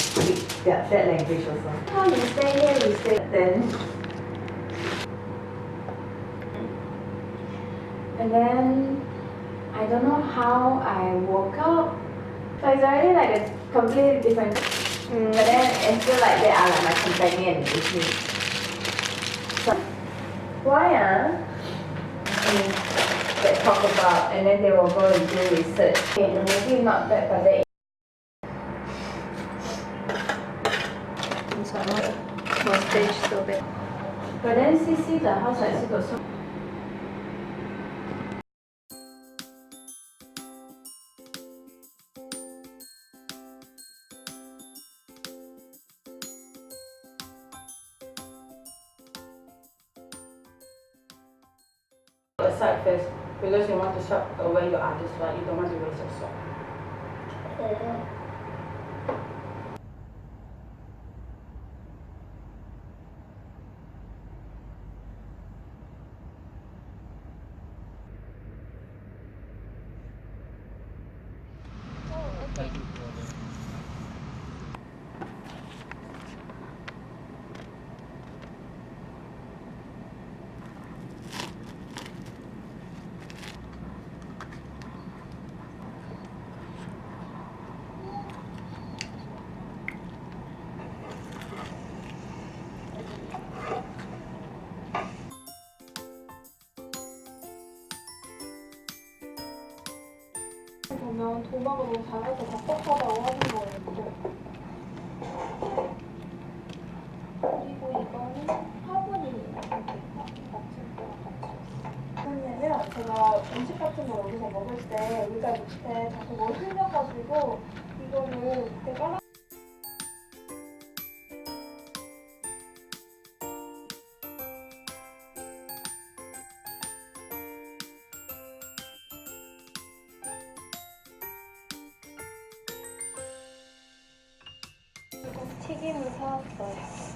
speak that language also. How you stay here, you stay then. And then I don't know how I woke up. So it's already like a completely different. But then it's still like they are like my companion with me. So why and they talk about and then they will go and do research. Okay, the movie not bad, but they 뭐 stage so bad. but then CC the house I still got so aside first because you want to swap away your others, right? You don't want to waste your swap. 보면 도마가 너무 작아서 답답하다고 하는 거예요. 그리고 이거는 화분이에요. 맞춤 왜냐면 제가 음식 같은 거 여기서 먹을 때 의자 밑에 자꾸 뭘 흘려가지고 이거를 밑에 깔아 튀김을 사왔어요.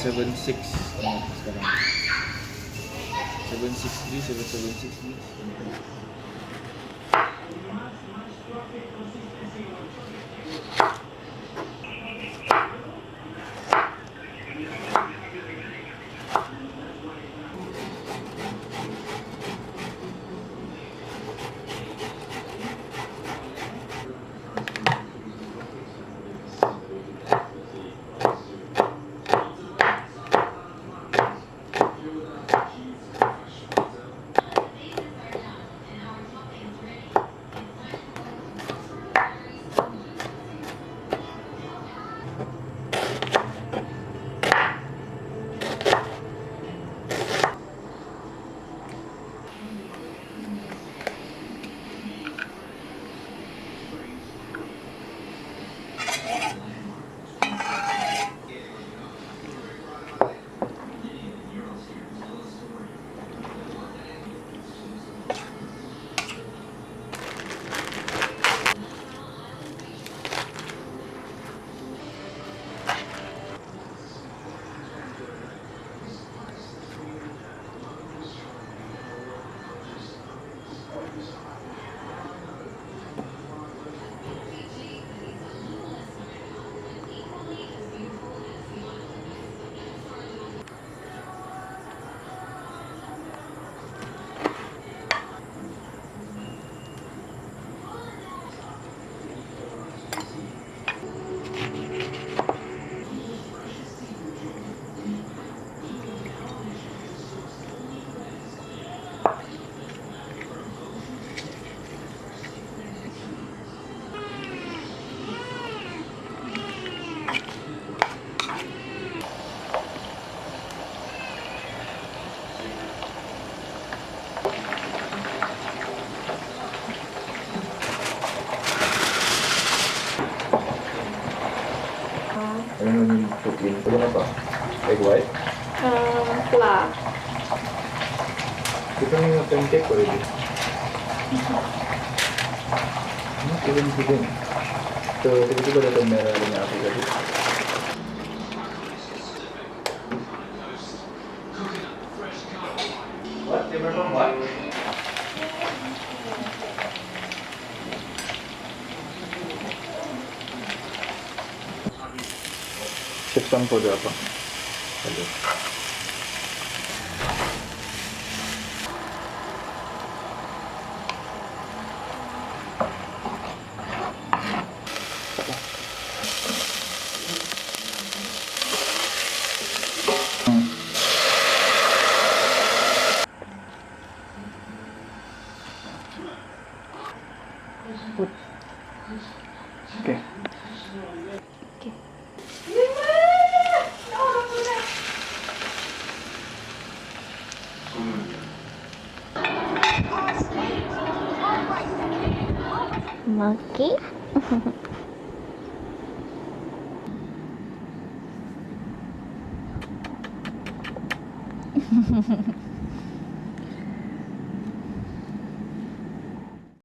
7.6 sekarang. 7.6 7.6. I don't know when you put in. Ano pa? Egg white? Flour. Ito na yung pancake already. Even chicken. So, tiba-tiba datang merah dengan api tadi. What? They were from what? Chips po dito apa? Hello. Okay. Monkey.